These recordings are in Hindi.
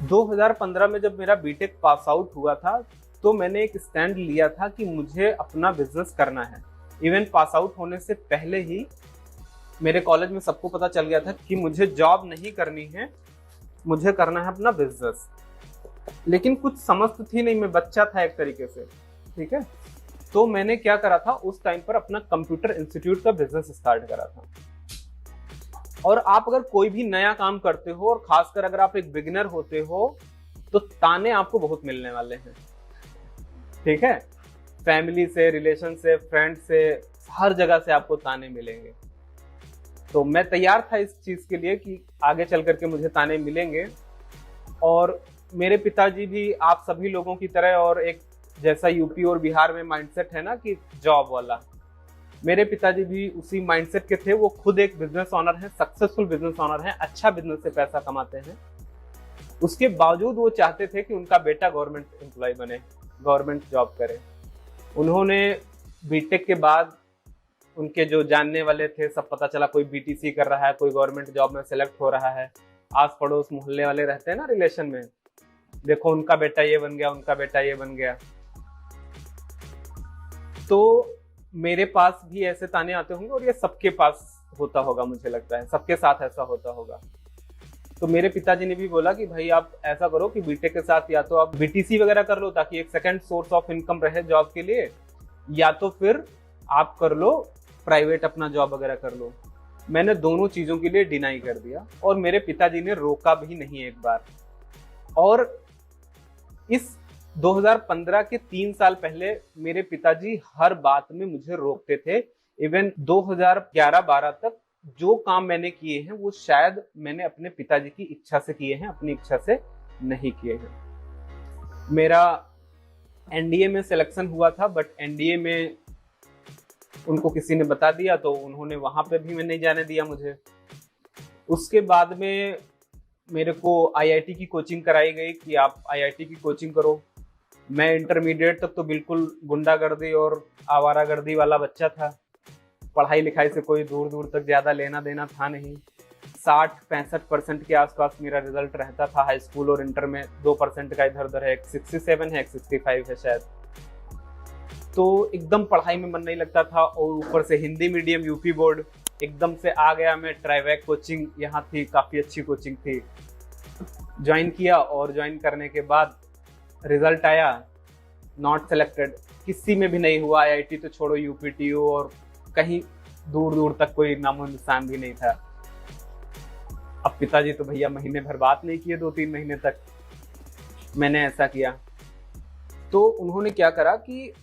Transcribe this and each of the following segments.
2015 में जब मेरा बीटेक पास आउट हुआ था, तो मैंने एक स्टैंड लिया था कि मुझे अपना बिजनेस करना है। इवन पास आउट होने से पहले ही मेरे कॉलेज में सबको पता चल गया था कि मुझे जॉब नहीं करनी है, मुझे करना है अपना बिजनेस। लेकिन कुछ समझ तो थी नहीं, मैं बच्चा था एक तरीके से, ठीक है। तो मैंने क्या करा था, उस टाइम पर अपना कंप्यूटर इंस्टीट्यूट का बिजनेस स्टार्ट करा था। और आप अगर कोई भी नया काम करते हो, और खासकर अगर आप एक बिगिनर होते हो, तो ताने आपको बहुत मिलने वाले हैं, ठीक है। फैमिली से, रिलेशन से, फ्रेंड से, हर जगह से आपको ताने मिलेंगे। तो मैं तैयार था इस चीज के लिए कि आगे चल करके मुझे ताने मिलेंगे। और मेरे पिताजी भी आप सभी लोगों की तरह, और एक जैसा यूपी और बिहार में माइंडसेट है ना कि जॉब वाला, मेरे पिताजी भी उसी माइंडसेट के थे। वो खुद एक बिजनेस ऑनर हैं, सक्सेसफुल बिजनेस ऑनर हैं, अच्छा बिजनेस से पैसा कमाते हैं। उसके बावजूद वो चाहते थे कि उनका बेटा गवर्नमेंट एम्प्लॉय बने, गवर्नमेंट जॉब करे। उन्होंने बीटेक के बाद, उनके जो जानने वाले थे सब पता चला कोई बीटीसी कर रहा है, कोई गवर्नमेंट जॉब में सेलेक्ट हो रहा है। आस पड़ोस मोहल्ले वाले रहते हैं ना रिलेशन में, देखो उनका बेटा ये बन गया, उनका बेटा ये बन गया। तो मेरे पास भी ऐसे ताने आते होंगे, और ये सबके पास होता होगा, मुझे लगता है सबके साथ ऐसा होता होगा। तो मेरे पिताजी ने भी बोला कि भाई आप ऐसा करो कि बीटेक के साथ या तो आप बीटीसी वगैरह कर लो, ताकि एक सेकंड सोर्स ऑफ इनकम रहे जॉब के लिए, या तो फिर आप कर लो प्राइवेट अपना जॉब वगैरह कर लो। मैंने दोनों चीजों के लिए डिनाई कर दिया, और मेरे पिताजी ने रोका भी नहीं एक बार। और इस 2015 के 3 साल पहले मेरे पिताजी हर बात में मुझे रोकते थे। इवन 2011-12 तक जो काम मैंने किए हैं वो शायद मैंने अपने पिताजी की इच्छा से किए हैं, अपनी इच्छा से नहीं किए हैं। मेरा एनडीए में सिलेक्शन हुआ था, बट एनडीए में उनको किसी ने बता दिया, तो उन्होंने वहां पे भी नहीं जाने दिया मुझे। उसके बाद में मेरे को आईआईटी की कोचिंग कराई गई कि आप आईआईटी की कोचिंग करो। मैं इंटरमीडिएट तक तो बिल्कुल गुंडागर्दी और आवारागर्दी वाला बच्चा था। पढ़ाई लिखाई से कोई दूर दूर तक ज्यादा लेना देना था नहीं। 60-65% के आसपास मेरा रिजल्ट रहता था। हाई स्कूल और इंटर में 2% का इधर उधर है, एक 67 है, एक 65 है शायद। तो एकदम पढ़ाई में मन नहीं लगता था, और ऊपर से हिंदी मीडियम यूपी बोर्ड, एकदम से आ गया मैं। ट्राइवैक कोचिंग यहाँ थी, काफी अच्छी कोचिंग थी, ज्वाइन किया। और ज्वाइन करने के बाद रिजल्ट आया, नॉट सेलेक्टेड, किसी में भी नहीं हुआ। आईआईटी तो छोड़ो, यूपीटीयू और कहीं दूर दूर तक कोई नामो निशान भी नहीं था। अब पिताजी तो भैया महीने भर बात नहीं किए, 2-3 महीने तक। मैंने ऐसा किया तो उन्होंने क्या करा कि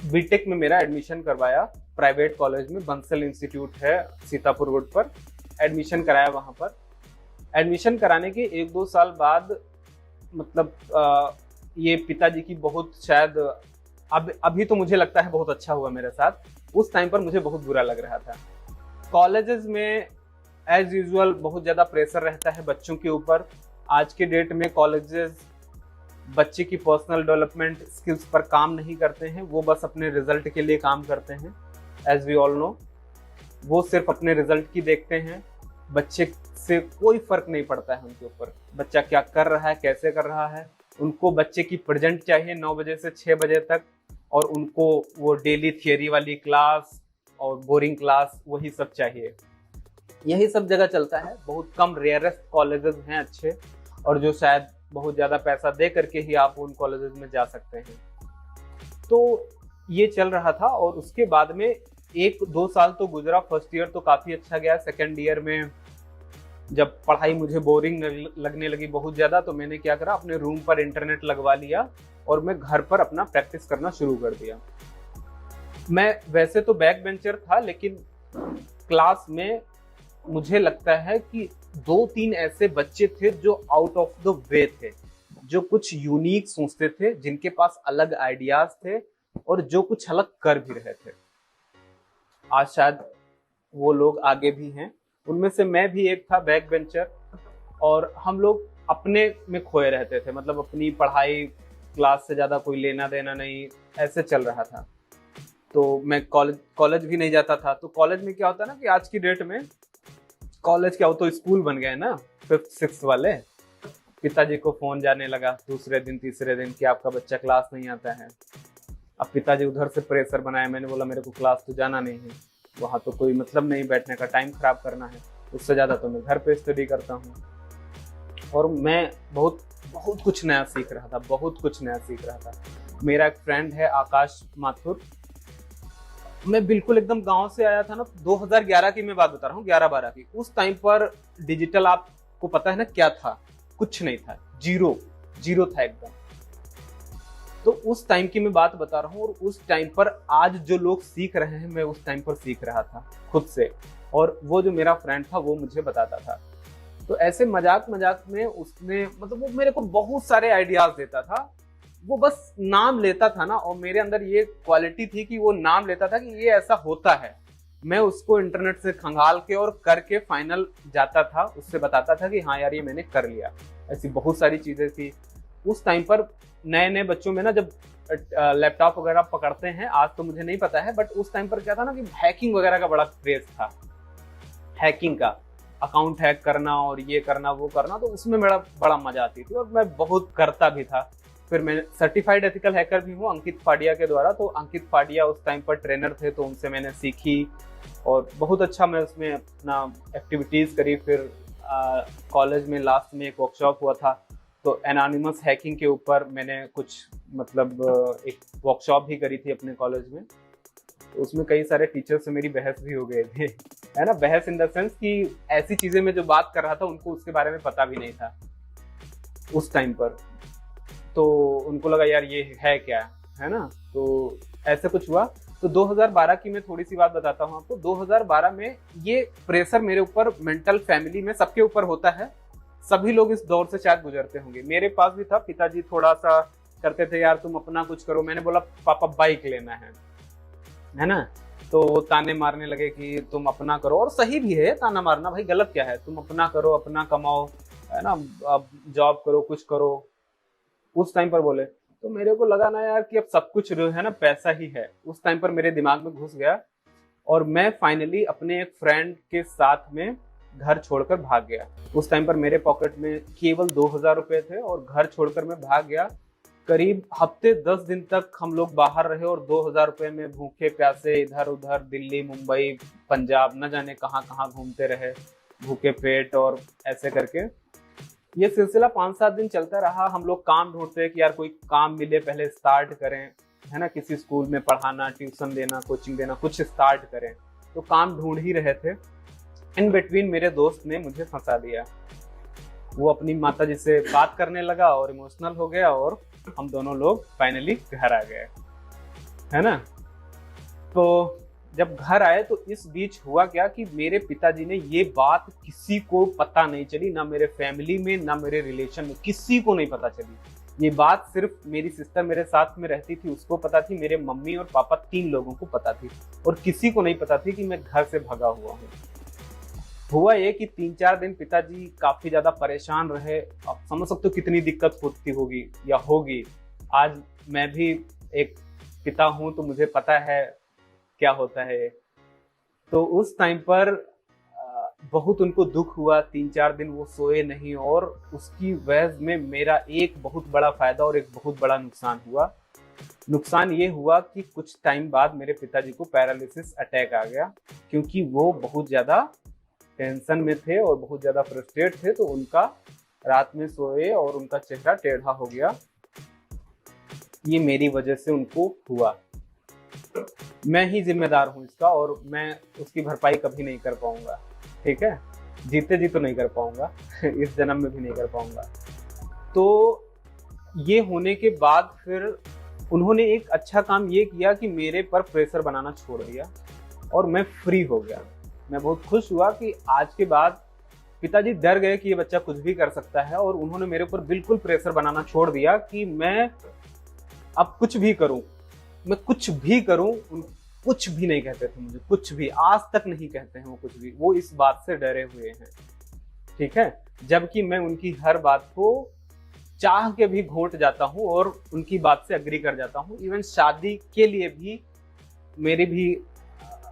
बीटेक में मेरा एडमिशन करवाया प्राइवेट कॉलेज में, बंसल इंस्टीट्यूट है सीतापुर रोड पर। एडमिशन कराया वहां पर। एडमिशन कराने के 1-2 साल बाद, मतलब ये पिताजी की बहुत शायद, अब अभी तो मुझे लगता है बहुत अच्छा हुआ मेरे साथ, उस टाइम पर मुझे बहुत बुरा लग रहा था। कॉलेजेस में एज यूजुअल बहुत ज़्यादा प्रेशर रहता है बच्चों के ऊपर। आज के डेट में कॉलेजेस बच्चे की पर्सनल डेवलपमेंट स्किल्स पर काम नहीं करते हैं, वो बस अपने रिजल्ट के लिए काम करते हैं। एज वी ऑल नो, वो सिर्फ अपने रिजल्ट की देखते हैं। बच्चे से कोई फर्क नहीं पड़ता है उनके ऊपर, बच्चा क्या कर रहा है, कैसे कर रहा है। उनको बच्चे की प्रेजेंट चाहिए 9 बजे से 6 बजे तक, और उनको वो डेली थियरी वाली क्लास और बोरिंग क्लास वही सब चाहिए। यही सब जगह चलता है। बहुत कम रेयरेस्ट कॉलेजेस हैं अच्छे, और जो शायद बहुत ज़्यादा पैसा दे करके ही आप उन कॉलेजेस में जा सकते हैं। तो ये चल रहा था। और उसके बाद में 1-2 साल तो गुजरा। फर्स्ट ईयर तो काफ़ी अच्छा गया। सेकेंड ईयर में जब पढ़ाई मुझे बोरिंग लगने लगी बहुत ज़्यादा, तो मैंने क्या करा, अपने रूम पर इंटरनेट लगवा लिया और मैं घर पर अपना प्रैक्टिस करना शुरू कर दिया। मैं वैसे तो बैक बेंचर था, लेकिन क्लास में मुझे लगता है कि 2-3 ऐसे बच्चे थे जो आउट ऑफ द वे थे, जो कुछ यूनिक सोचते थे, जिनके पास अलग आइडियाज थे, और जो कुछ अलग कर भी रहे थे। आज शायद वो लोग आगे भी हैं। उनमें से मैं भी एक था, बैक बेंचर। और हम लोग अपने में खोए रहते थे, मतलब अपनी पढ़ाई, क्लास से ज़्यादा कोई लेना देना नहीं, ऐसे चल रहा था। तो मैं कॉलेज भी नहीं जाता था। तो कॉलेज में क्या होता है ना कि आज की डेट में कॉलेज क्या हो, तो स्कूल बन गए ना 5th 6th वाले। पिताजी को फोन जाने लगा दूसरे दिन तीसरे दिन कि आपका बच्चा क्लास नहीं आता है। अब पिताजी उधर से प्रेशर बनाया, मैंने बोला मेरे को क्लास तो जाना नहीं है, वहाँ तो कोई मतलब नहीं बैठने का, टाइम खराब करना है, उससे ज़्यादा तो मैं घर पे स्टडी करता हूँ। और मैं बहुत बहुत कुछ नया सीख रहा था, बहुत कुछ नया सीख रहा था। मेरा एक फ्रेंड है आकाश माथुर, मैं बिल्कुल एकदम गांव से आया था ना, 2011 की मैं बात बता रहा हूँ, 11-12 की। उस टाइम पर डिजिटल आपको पता है ना क्या था, कुछ नहीं था, जीरो था एकदम। तो उस टाइम की मैं बात बता रहा हूँ, और उस टाइम पर आज जो लोग सीख रहे हैं मैं उस टाइम पर सीख रहा था खुद से, और वो जो मेरा फ्रेंड था वो मुझे बताता था। तो ऐसे मजाक में उसने मतलब वो मेरे को बहुत सारे आइडियाज देता था, वो बस नाम लेता था ना, और मेरे अंदर ये क्वालिटी थी कि वो नाम लेता था कि ये ऐसा होता है, मैं उसको इंटरनेट से खंगाल के और करके फाइनल जाता था, उससे बताता था कि हाँ यार ये मैंने कर लिया। ऐसी बहुत सारी चीजें थी उस टाइम पर। नए नए बच्चों में ना जब लैपटॉप वगैरह पकड़ते हैं, आज तो मुझे नहीं पता है, बट उस टाइम पर क्या था ना कि हैकिंग वगैरह का बड़ा क्रेज था, हैकिंग का, अकाउंट हैक करना और ये करना वो करना, तो उसमें मेरा बड़ा मजा आती थी और मैं बहुत करता भी था। फिर मैं सर्टिफाइड एथिकल हैकर भी हूँ अंकित फाडिया के द्वारा। तो अंकित फाडिया उस टाइम पर ट्रेनर थे, तो उनसे मैंने सीखी और बहुत अच्छा मैं उसमें अपना एक्टिविटीज़ करी। फिर कॉलेज में लास्ट में एक वर्कशॉप हुआ था, तो एनोनिमस हैकिंग के ऊपर मैंने कुछ मतलब एक वर्कशॉप भी करी थी अपने कॉलेज में। तो उसमें कई सारे टीचर से मेरी बहस भी हो गए थे, है ना, बहस इन द सेंस कि ऐसी चीज़ें मैं जो बात कर रहा था उनको उसके बारे में पता भी नहीं था उस टाइम पर। तो उनको लगा यार ये है क्या, है ना, तो ऐसा कुछ हुआ। तो 2012 की मैं थोड़ी सी बात बताता हूँ आपको। 2012 में ये प्रेशर मेरे ऊपर मेंटल, फैमिली में सबके ऊपर होता है, सभी लोग इस दौर से शायद गुजरते होंगे, मेरे पास भी था। पिताजी थोड़ा सा करते थे यार तुम अपना कुछ करो, मैंने बोला पापा बाइक लेना है ना, तो ताने मारने लगे कि तुम अपना करो, और सही भी है ताना मारना, भाई गलत क्या है, तुम अपना करो, अपना कमाओ, है ना, अब जॉब करो, कुछ करो, उस टाइम पर बोले। तो मेरे को लगा ना यार कि अब सब कुछ है ना पैसा ही है, उस टाइम पर मेरे दिमाग में घुस गया और मैं फाइनली अपने एक फ्रेंड के साथ में घर छोड़कर भाग गया। उस टाइम पर मेरे पॉकेट में केवल 2000 रुपए थे और घर छोड़कर मैं भाग गया। करीब हफ्ते 10 दिन तक हम लोग बाहर रहे और 2000 रुपए में भूखे प्यासे इधर उधर दिल्ली, मुंबई, पंजाब, न जाने कहाँ कहाँ घूमते रहे भूखे पेट। और ऐसे करके ये सिलसिला 5-7 दिन चलता रहा। हम लोग काम ढूंढते कि यार कोई काम मिले, पहले स्टार्ट करें, है ना, किसी स्कूल में पढ़ाना, ट्यूशन देना, कोचिंग देना, कुछ स्टार्ट करें। तो काम ढूंढ ही रहे थे। इन बिटवीन मेरे दोस्त ने मुझे फंसा दिया, वो अपनी माता जी से बात करने लगा और इमोशनल हो गया और हम दोनों लोग फाइनली घर आ गए, है ना। तो जब घर आए तो इस बीच हुआ क्या कि मेरे पिताजी ने ये बात किसी को पता नहीं चली, ना मेरे फैमिली में ना मेरे रिलेशन में, किसी को नहीं पता चली। ये बात सिर्फ मेरी सिस्टर मेरे साथ में रहती थी उसको पता थी, मेरे मम्मी और पापा 3 लोगों को पता थी, और किसी को नहीं पता थी कि मैं घर से भगा हुआ हूँ। हुआ ये कि 3-4 दिन पिताजी काफी ज्यादा परेशान रहे। आप समझ सकते हो कितनी दिक्कत होती होगी या होगी। आज मैं भी एक पिता हूं तो मुझे पता है क्या होता है। तो उस टाइम पर बहुत उनको दुख हुआ, 3-4 दिन वो सोए नहीं, और उसकी वजह में मेरा एक बहुत बड़ा फायदा और एक बहुत बड़ा नुकसान हुआ। नुकसान ये हुआ कि कुछ टाइम बाद मेरे पिताजी को पैरालिसिस अटैक आ गया, क्योंकि वो बहुत ज्यादा टेंशन में थे और बहुत ज्यादा फ्रस्ट्रेट थे। तो उनका रात में सोए और उनका चेहरा टेढ़ा हो गया। ये मेरी वजह से उनको हुआ। मैं ही जिम्मेदार हूं इसका, और मैं उसकी भरपाई कभी नहीं कर पाऊंगा, ठीक है, जीते जी तो नहीं कर पाऊंगा इस जन्म में भी नहीं कर पाऊंगा। तो ये होने के बाद फिर उन्होंने एक अच्छा काम ये किया कि मेरे पर प्रेशर बनाना छोड़ दिया और मैं फ्री हो गया। मैं बहुत खुश हुआ कि आज के बाद पिताजी डर गए कि ये बच्चा कुछ भी कर सकता है, और उन्होंने मेरे ऊपर बिल्कुल प्रेशर बनाना छोड़ दिया कि मैं अब कुछ भी करूं, मैं कुछ भी करूं। कुछ भी नहीं कहते थे मुझे, कुछ भी, आज तक नहीं कहते हैं वो कुछ भी। वो इस बात से डरे हुए हैं, ठीक है, जबकि मैं उनकी हर बात को चाह के भी घोंट जाता हूं और उनकी बात से अग्री कर जाता हूं। इवन शादी के लिए भी मेरी भी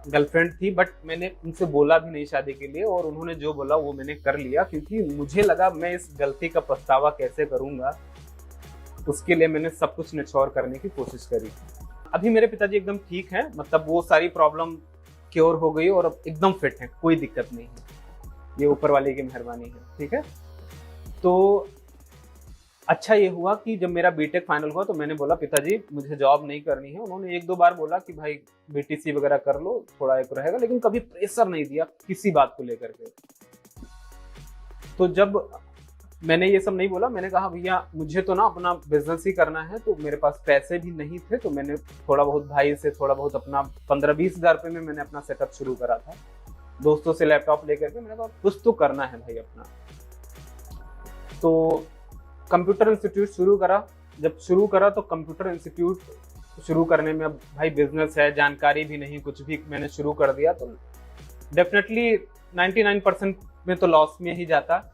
गर्लफ्रेंड थी, बट मैंने उनसे बोला भी नहीं शादी के लिए, और उन्होंने जो बोला वो मैंने कर लिया, क्योंकि मुझे लगा मैं इस गलती का पछतावा कैसे करूंगा। उसके लिए मैंने सब कुछ निछोड़ करने की कोशिश करी। अभी मेरे पिताजी एकदम ठीक हैं, मतलब वो सारी प्रॉब्लम क्योर हो गई और अब एकदम फिट हैं, कोई दिक्कत नहीं है, ये ऊपर वाले की मेहरबानी है। ठीक है, तो अच्छा ये हुआ कि जब मेरा बीटेक फाइनल हुआ तो मैंने बोला पिताजी मुझे जॉब नहीं करनी है। उन्होंने एक दो बार बोला कि भाई बीटीसी वगैरह कर लो, थोड़ा एक रहेगा, लेकिन कभी प्रेशर नहीं दिया किसी बात को लेकर के। तो जब मैंने ये सब नहीं बोला, मैंने कहा भैया मुझे तो ना अपना बिजनेस ही करना है, तो मेरे पास पैसे भी नहीं थे, तो मैंने थोड़ा बहुत भाई से थोड़ा बहुत अपना 15-20 हज़ार रुपये में मैंने अपना सेटअप शुरू करा था, दोस्तों से लैपटॉप लेकर के। मैंने कहा कुछ तो करना है भाई अपना। तो कंप्यूटर इंस्टीट्यूट शुरू करा। जब शुरू करा तो कंप्यूटर इंस्टीट्यूट शुरू करने में अब भाई बिजनेस है, जानकारी भी नहीं, कुछ भी मैंने शुरू कर दिया तो डेफिनेटली 99% में तो लॉस में ही जाता।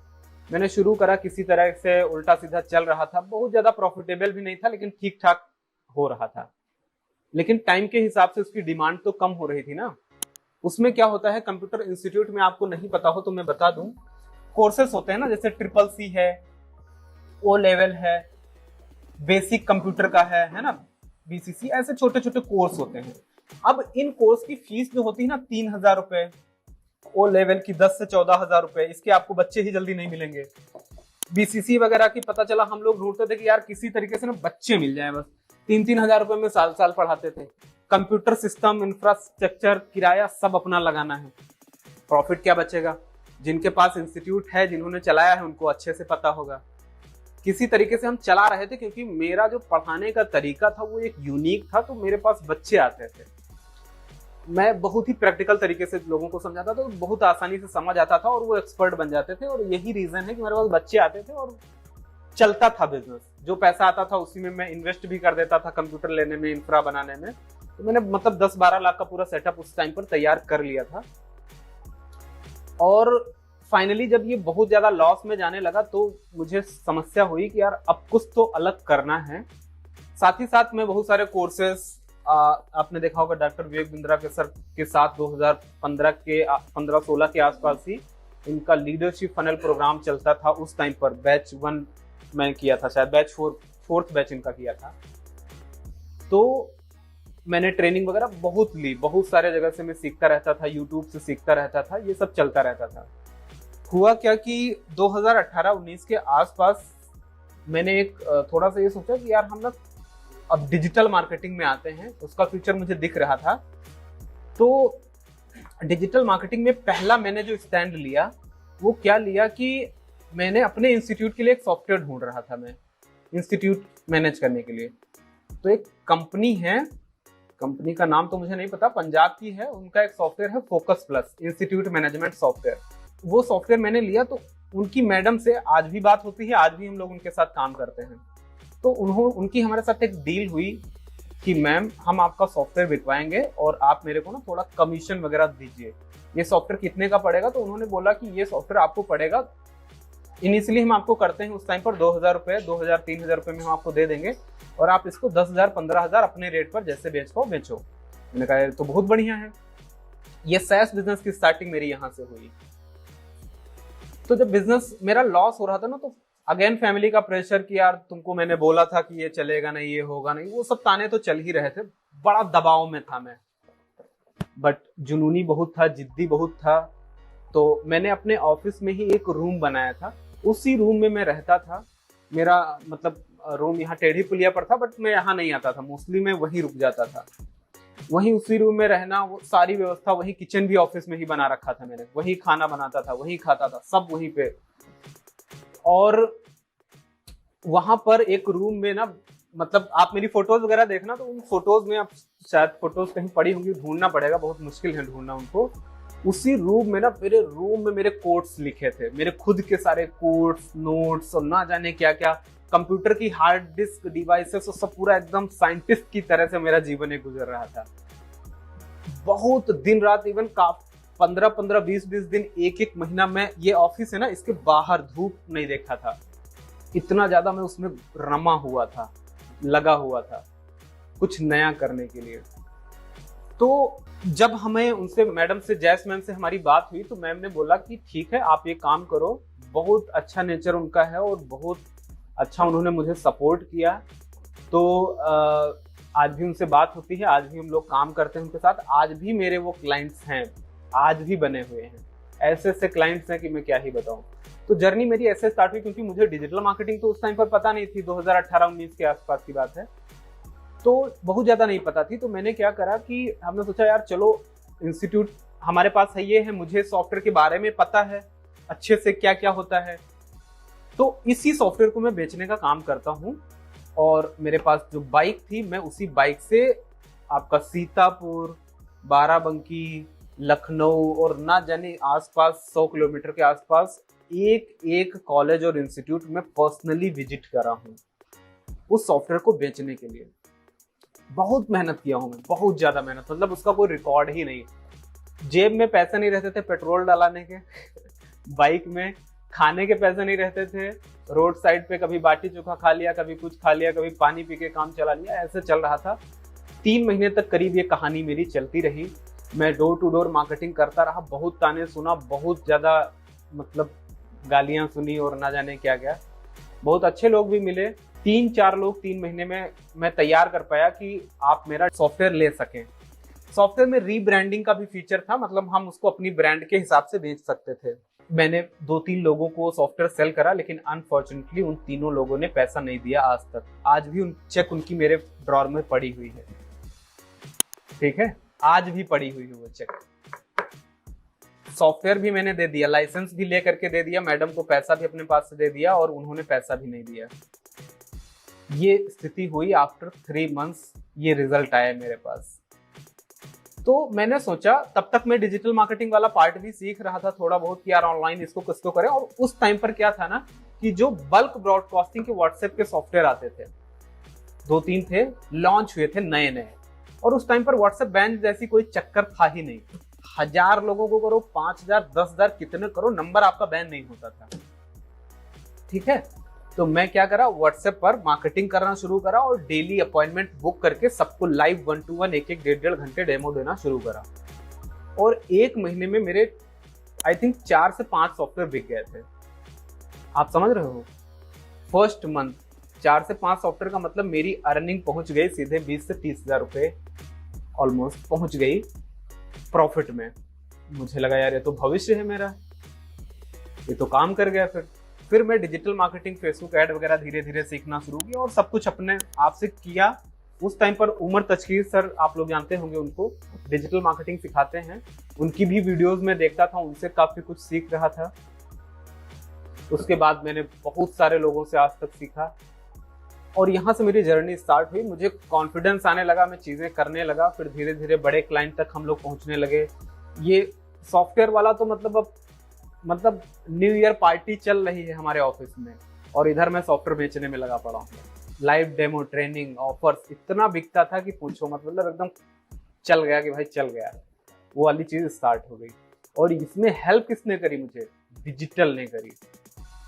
मैंने शुरू करा, किसी तरह से उल्टा सीधा चल रहा था, बहुत ज्यादा प्रॉफिटेबल भी नहीं था, लेकिन ठीक ठाक हो रहा था। लेकिन टाइम के हिसाब से उसकी डिमांड तो कम हो रही थी ना। उसमें क्या होता है कंप्यूटर इंस्टीट्यूट में, आपको नहीं पता हो तो मैं बता दूं, कोर्सेस होते हैं ना, जैसे CCC है, ओ लेवल है, बेसिक कंप्यूटर का है ना, BCC, ऐसे छोटे छोटे कोर्स होते हैं। अब इन कोर्स की फीस जो होती है ना 3,000 रुपए, ओ लेवल की 10 से 14,000 रुपए, इसके आपको बच्चे ही जल्दी नहीं मिलेंगे। BCC वगैरह की पता चला हम लोग ढूंढते थे कि यार किसी तरीके से ना बच्चे मिल जाए, बस 3-3 हजार रुपए में साल साल पढ़ाते थे। कंप्यूटर सिस्टम, इंफ्रास्ट्रक्चर, किराया सब अपना लगाना है, प्रॉफिट क्या बचेगा? जिनके पास इंस्टीट्यूट है, जिन्होंने चलाया है, उनको अच्छे से पता होगा। किसी तरीके से हम चला रहे थे, क्योंकि मेरा जो पढ़ाने का तरीका था वो एक यूनिक था, तो मेरे पास बच्चे आते थे। मैं बहुत ही प्रैक्टिकल तरीके से लोगों को समझाता था, तो बहुत आसानी से समझ आता था और वो एक्सपर्ट बन जाते थे। और यही रीजन है कि मेरे पास बच्चे आते थे और चलता था बिजनेस। जो पैसा आता था उसी में मैं इन्वेस्ट भी कर देता था, कंप्यूटर लेने में, इंफ्रा बनाने में। तो मैंने मतलब 10-12 लाख का पूरा सेटअप उस टाइम पर तैयार कर लिया था। और फाइनली जब ये बहुत ज्यादा लॉस में जाने लगा तो मुझे समस्या हुई कि यार अब कुछ तो अलग करना है। साथ ही साथ मैं बहुत सारे कोर्सेस, आपने देखा होगा डॉक्टर विवेक बिंद्रा के सर के साथ 2015-16 के आसपास ही इनका लीडरशिप फनल प्रोग्राम चलता था उस टाइम पर। बैच 1 मैं किया था, शायद बैच 4th बैच इनका किया था। तो मैंने ट्रेनिंग वगैरह बहुत ली, बहुत सारे जगह से मैं सीखता रहता था, यूट्यूब से सीखता रहता था, ये सब चलता रहता था। हुआ क्या कि 2018-19 के आसपास मैंने एक थोड़ा सा ये सोचा कि यार हम लोग अब डिजिटल मार्केटिंग में आते हैं, उसका फ्यूचर मुझे दिख रहा था। तो डिजिटल मार्केटिंग में पहला मैंने जो स्टैंड लिया वो क्या लिया कि मैंने अपने इंस्टीट्यूट के लिए एक सॉफ्टवेयर ढूंढ रहा था, मैं इंस्टीट्यूट मैनेज करने के लिए। तो एक कंपनी है, कंपनी का नाम तो मुझे नहीं पता, पंजाब की है, उनका एक सॉफ्टवेयर है focus plus, institute management software. वो सॉफ्टवेयर मैंने लिया, तो उनकी मैडम से आज भी बात होती है, आज भी हम लोग उनके साथ काम करते हैं। तो उनकी हमारे साथ एक डील हुई कि मैम हम आपका सॉफ्टवेयर बिकवाएंगे और आप मेरे को ना थोड़ा कमीशन वगैरह दीजिए। ये सॉफ्टवेयर कितने का पड़ेगा? तो उन्होंने बोला कि ये सॉफ्टवेयर आपको पड़ेगा, इनिशियली हम आपको करते हैं उस टाइम पर 2,000 रुपये, 2,000-3,000 रुपये में हम आपको दे देंगे और आप इसको 10,000-15,000 अपने रेट पर जैसे बेचो। मैंने कहा तो बहुत बढ़िया है। ये सैस बिजनेस की स्टार्टिंग मेरी यहाँ से हुई। तो जब बिजनेस मेरा लॉस हो रहा था ना, तो अगेन फैमिली का प्रेशर कि यार तुमको मैंने बोला था कि ये चलेगा नहीं, ये होगा नहीं, वो सब ताने तो चल ही रहे थे। बड़ा दबाव में था मैं, बट जुनूनी बहुत था, जिद्दी बहुत था। तो मैंने अपने ऑफिस में ही एक रूम बनाया था, उसी रूम में मैं रहता था। मेरा मतलब रूम यहाँ टेढ़ी पुलिया पर था, बट मैं यहाँ नहीं आता था, मोस्टली मैं वहीं रुक जाता था। वहीं उसी रूम में रहना, वो सारी व्यवस्था, वही किचन भी ऑफिस में ही बना रखा था मैंने, वही खाना बनाता था, वही खाता था, सब वहीं पे। और वहां पर एक रूम में ना, मतलब आप मेरी फोटोज वगैरह देखना, तो उन फोटोज में, आप शायद फोटोज कहीं पड़ी होंगी, ढूंढना पड़ेगा, बहुत मुश्किल है ढूंढना उनको। उसी रूम में ना, मेरे रूम में मेरे कोट्स लिखे थे, मेरे खुद के सारे कोट्स, नोट्स और ना जाने क्या क्या, कंप्यूटर की हार्ड डिस्क, डिवाइसेस और सब, पूरा एकदम साइंटिस्ट की तरह से मेरा जीवन एक गुजर रहा था। बहुत दिन रात, इवन 15-15, 20-20 दिन, एक महीना में, ये ऑफिस है ना, इसके बाहर धूप नहीं देखा था। इतना ज्यादा मैं उसमें रमा हुआ था, लगा हुआ था कुछ नया करने के लिए। तो जब हमें उनसे मैडम से जैस मैम से हमारी बात हुई तो मैम ने बोला कि ठीक है आप ये काम करो, बहुत अच्छा नेचर उनका है और बहुत अच्छा उन्होंने मुझे सपोर्ट किया। तो आज भी उनसे बात होती है, आज भी हम लोग काम करते हैं उनके साथ, आज भी मेरे वो क्लाइंट्स हैं, आज भी बने हुए हैं। ऐसे ऐसे क्लाइंट्स हैं कि मैं क्या ही बताऊं। तो जर्नी मेरी ऐसे स्टार्ट हुई क्योंकि मुझे डिजिटल मार्केटिंग तो उस टाइम पर पता नहीं थी, 2018-19 के आसपास की बात है, तो बहुत ज़्यादा नहीं पता थी। तो मैंने क्या करा कि हमने सोचा यार चलो इंस्टीट्यूट हमारे पास है, ये है, मुझे सॉफ्टवेयर के बारे में पता है अच्छे से क्या क्या होता है, तो इसी सॉफ्टवेयर को मैं बेचने का काम करता हूँ। और मेरे पास जो बाइक थी मैं उसी बाइक से आपका सीतापुर, बाराबंकी, लखनऊ और ना जाने आसपास 100 किलोमीटर के आसपास एक एक कॉलेज और इंस्टीट्यूट में पर्सनली विजिट करा हूँ उस सॉफ्टवेयर को बेचने के लिए। बहुत मेहनत किया हूँ मैं, बहुत ज्यादा मेहनत, मतलब उसका कोई रिकॉर्ड ही नहीं। जेब में पैसे नहीं रहते थे पेट्रोल डलाने के बाइक में खाने के पैसे नहीं रहते थे, रोड साइड पे कभी बाटी चोखा खा लिया, कभी कुछ खा लिया, कभी पानी पी के काम चला लिया, ऐसे चल रहा था। 3 महीने तक करीब ये कहानी मेरी चलती रही। मैं डोर टू डोर मार्केटिंग करता रहा, बहुत ताने सुना, बहुत ज्यादा मतलब गालियां सुनी और ना जाने क्या क्या। बहुत अच्छे लोग भी मिले, 3-4 लोग 3 महीने में मैं तैयार कर पाया कि आप मेरा सॉफ्टवेयर ले सकें। सॉफ्टवेयर में रीब्रांडिंग का भी फीचर था, मतलब हम उसको अपनी ब्रांड के हिसाब से बेच सकते थे। मैंने 2-3 लोगों को सॉफ्टवेयर सेल करा, लेकिन अनफॉर्चुनेटली उन तीनों लोगों ने पैसा नहीं दिया आज तक। आज भी उन चेक उनकी मेरे ड्रॉर में पड़ी हुई है, ठीक है, आज भी पड़ी हुई है वो चेक। सॉफ्टवेयर भी मैंने दे दिया, लाइसेंस भी ले करके दे दिया, मैडम को पैसा भी अपने पास से दे दिया और उन्होंने पैसा भी नहीं दिया। ये स्थिति हुई आफ्टर 3 मंथ्स, ये रिजल्ट आया मेरे पास। तो मैंने सोचा, तब तक मैं डिजिटल मार्केटिंग वाला पार्ट भी सीख रहा था थोड़ा बहुत कि यार ऑनलाइन इसको कुछ तो करें। और उस टाइम पर क्या था ना कि जो बल्क ब्रॉडकास्टिंग के व्हाट्सएप के सॉफ्टवेयर आते थे, 2-3 थे, लॉन्च हुए थे नए नए, और उस टाइम पर व्हाट्सएप बैन जैसी कोई चक्कर था ही नहीं। 1000 लोगों को करो, 5000, 10,000, कितने करो, नंबर आपका बैन नहीं होता था, ठीक है। तो मैं क्या करा, व्हाट्सएप पर मार्केटिंग करना शुरू करा और डेली अपॉइंटमेंट बुक करके सबको लाइव 1-to-1 1-1, 1.5 घंटे डेमो देना शुरू करा। और 1 महीने में मेरे आई थिंक 4 से 5 सॉफ्टवेयर बिक गए थे। आप समझ रहे हो, फर्स्ट मंथ 4 से 5 सॉफ्टवेयर का मतलब मेरी अर्निंग पहुंच गई सीधे 20 से 30,000 रुपए ऑलमोस्ट पहुंच गई प्रॉफिट में। मुझे लगा यार ये तो भविष्य है मेरा, ये तो काम कर गया। फिर मैं डिजिटल मार्केटिंग, फेसबुक ऐड वगैरह धीरे धीरे सीखना शुरू किया और सब कुछ अपने आप से किया। उस टाइम पर उमर तशकीर सर, आप लोग जानते होंगे उनको, डिजिटल मार्केटिंग सिखाते हैं, उनकी भी वीडियोस में देखता था, उनसे काफी कुछ सीख रहा था। उसके बाद मैंने बहुत सारे लोगों से आज तक सीखा और यहाँ से मेरी जर्नी स्टार्ट हुई। मुझे कॉन्फिडेंस आने लगा, मैं चीजें करने लगा, फिर धीरे धीरे बड़े क्लाइंट तक हम लोग पहुंचने लगे। ये सॉफ्टवेयर वाला तो मतलब न्यू ईयर पार्टी चल रही है हमारे ऑफिस में, और इधर मैं सॉफ्टवेयर बेचने में लगा पड़ा हूँ। लाइव डेमो, ट्रेनिंग, ऑफर्स इतना बिकता था कि पूछो मत, मतलब एकदम चल गया कि भाई चल गया, वो वाली चीज स्टार्ट हो गई। और इसमें हेल्प किसने करी मुझे? डिजिटल ने करी।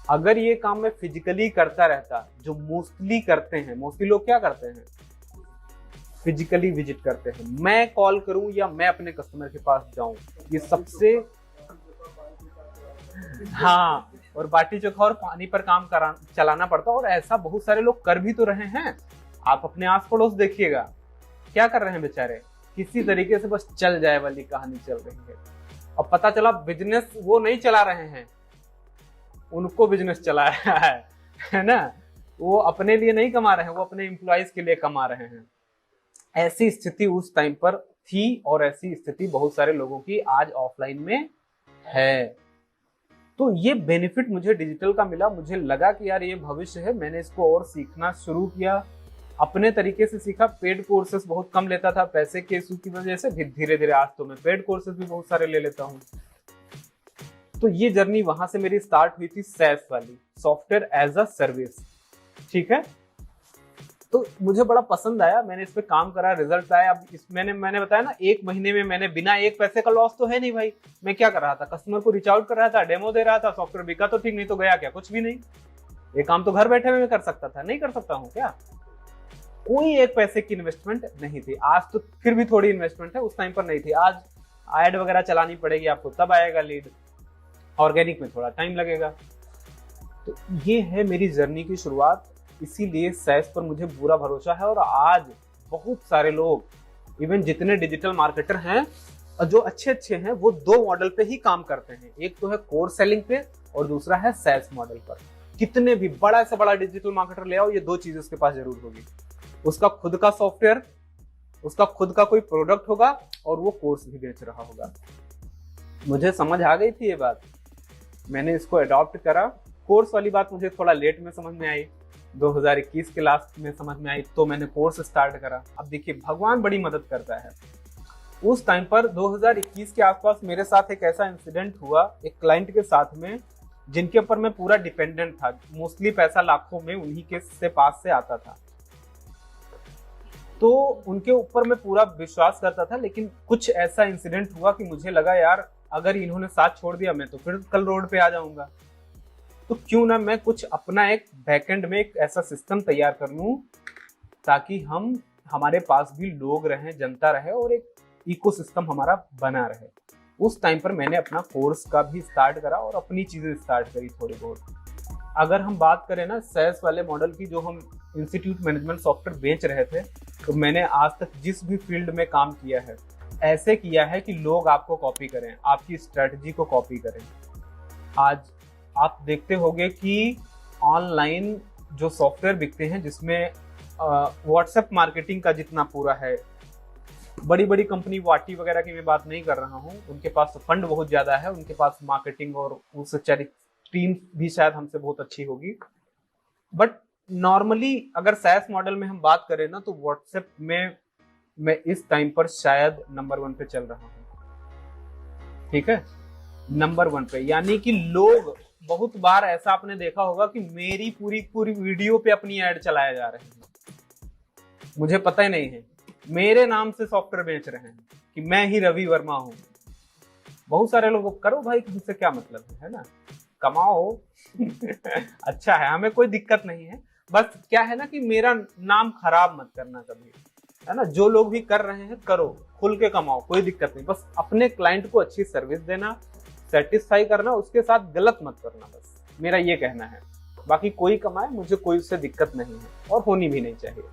अगर ये काम मैं फिजिकली करता रहता, जो मोस्टली करते हैं, मोस्टली लोग क्या करते हैं, फिजिकली विजिट करते हैं, मैं कॉल करूं या मैं अपने कस्टमर के पास जाऊं, ये सबसे, हाँ, और बाटी चोखा और पानी पर काम चलाना पड़ता। और ऐसा बहुत सारे लोग कर भी तो रहे हैं। आप अपने आस पड़ोस देखिएगा, क्या कर रहे हैं बेचारे, किसी तरीके से बस चल जाए वाली कहानी चल रही है। अब पता चला बिजनेस वो नहीं चला रहे हैं, उनको बिजनेस चला रहा है ना, वो अपने लिए नहीं कमा रहे हैं, वो अपने एम्प्लॉइज के लिए कमा रहे हैं। ऐसी स्थिति उस टाइम पर थी और ऐसी स्थिति बहुत सारे लोगों की आज ऑफलाइन में है। तो ये बेनिफिट मुझे डिजिटल का मिला, मुझे लगा कि यार ये भविष्य है। मैंने इसको और सीखना शुरू किया, अपने तरीके से सीखा। पेड कोर्सेस बहुत कम लेता था पैसे के इशू की वजह से, फिर धीरे धीरे आज तो मैं पेड कोर्सेस भी बहुत सारे ले लेता हूँ। तो ये जर्नी वहां से मेरी स्टार्ट हुई थी, सैस वाली, सॉफ्टवेयर एज अ सर्विस, ठीक है। तो मुझे बड़ा पसंद आया, मैंने इस पे काम करा, रिजल्ट आया। अब मैंने बताया ना, 1 महीने में मैंने बिना 1 पैसे का लॉस तो है नहीं भाई। मैं क्या कर रहा था, कस्टमर को रीच आउट कर रहा था, डेमो दे रहा था, सॉफ्टवेयर बिका तो ठीक, नहीं तो गया क्या, कुछ भी नहीं। ये काम तो घर बैठे हुए कर सकता था, नहीं कर सकता हूँ क्या? कोई एक पैसे की इन्वेस्टमेंट नहीं थी। आज तो फिर भी थोड़ी इन्वेस्टमेंट है, उस टाइम पर नहीं थी। आज ऐड वगैरह चलानी पड़ेगी आपको, तब आएगा लीड। ऑर्गेनिक में थोड़ा टाइम लगेगा। तो ये है मेरी जर्नी की शुरुआत। इसीलिए सैस पर मुझे पूरा भरोसा है। और आज बहुत सारे लोग, इवन जितने डिजिटल मार्केटर हैं जो अच्छे हैं, वो 2 मॉडल पे ही काम करते हैं। एक तो है कोर्स सेलिंग पे और दूसरा है सैस मॉडल पर। कितने भी बड़ा से बड़ा डिजिटल मार्केटर ले आओ, ये 2 चीजें उसके पास जरूर होगी। उसका खुद का सॉफ्टवेयर, उसका खुद का कोई प्रोडक्ट होगा और वो कोर्स भी बेच रहा होगा। मुझे समझ आ गई थी ये बात, मैंने इसको अडॉप्ट करा। कोर्स वाली बात मुझे थोड़ा लेट में समझ में आई, 2021 के लास्ट में समझ में आई, तो मैंने कोर्स स्टार्ट करा। अब देखिए, भगवान बड़ी मदद करता है। उस टाइम पर 2021 के आसपास मेरे साथ एक ऐसा इंसिडेंट हुआ एक क्लाइंट के साथ में, जिनके ऊपर मैं पूरा डिपेंडेंट था। मोस्टली पैसा लाखों में उन्हीं के पास से आता था, तो उनके ऊपर मैं पूरा विश्वास करता था। लेकिन कुछ ऐसा इंसिडेंट हुआ कि मुझे लगा यार, अगर इन्होंने साथ छोड़ दिया, मैं तो फिर कल रोड पे आ जाऊंगा। तो क्यों ना मैं कुछ अपना एक बैकएंड में एक ऐसा सिस्टम तैयार कर लूं, ताकि हमारे पास भी लोग रहें, जनता रहे और एक इकोसिस्टम हमारा बना रहे। उस टाइम पर मैंने अपना कोर्स का भी स्टार्ट करा और अपनी चीजें स्टार्ट करी थोड़ी बहुत। अगर हम बात करें ना सैस वाले मॉडल की, जो हम इंस्टीट्यूट मैनेजमेंट सॉफ्टवेयर बेच रहे थे, तो मैंने आज तक जिस भी फील्ड में काम किया है, ऐसे किया है कि लोग आपको कॉपी करें, आपकी स्ट्रेटजी को कॉपी करें। आज आप देखते होंगे कि ऑनलाइन जो सॉफ्टवेयर बिकते हैं, जिसमें व्हाट्सएप मार्केटिंग का जितना पूरा है, बड़ी बड़ी कंपनी वाटी वगैरह की मैं बात नहीं कर रहा हूँ, उनके पास फंड बहुत ज्यादा है, उनके पास मार्केटिंग और उस टीम भी शायद हमसे बहुत अच्छी होगी। बट नॉर्मली अगर सैस मॉडल में हम बात करें ना, तो व्हाट्सएप में मैं इस टाइम पर शायद नंबर 1 पे चल रहा हूँ। ठीक है, नंबर 1 पे। यानी कि लोग, बहुत बार ऐसा आपने देखा होगा कि मेरी पूरी वीडियो पे अपनी ऐड चलाए जा रहे हैं, मुझे पता ही नहीं है, मेरे नाम से सॉफ्टवेयर बेच रहे हैं कि मैं ही रवि वर्मा हूं। बहुत सारे लोग, करो भाई, तुमसे क्या मतलब है ना, कमाओ। अच्छा है, हमें कोई दिक्कत नहीं है। बस क्या है ना कि मेरा नाम खराब मत करना कभी, है ना। जो लोग भी कर रहे हैं करो, खुल के कमाओ, कोई दिक्कत नहीं। बस अपने क्लाइंट को अच्छी सर्विस देना, सेटिस्फाई करना, उसके साथ गलत मत करना, बस मेरा ये कहना है। बाकी कोई कमाए, मुझे कोई उससे दिक्कत नहीं है और होनी भी नहीं चाहिए।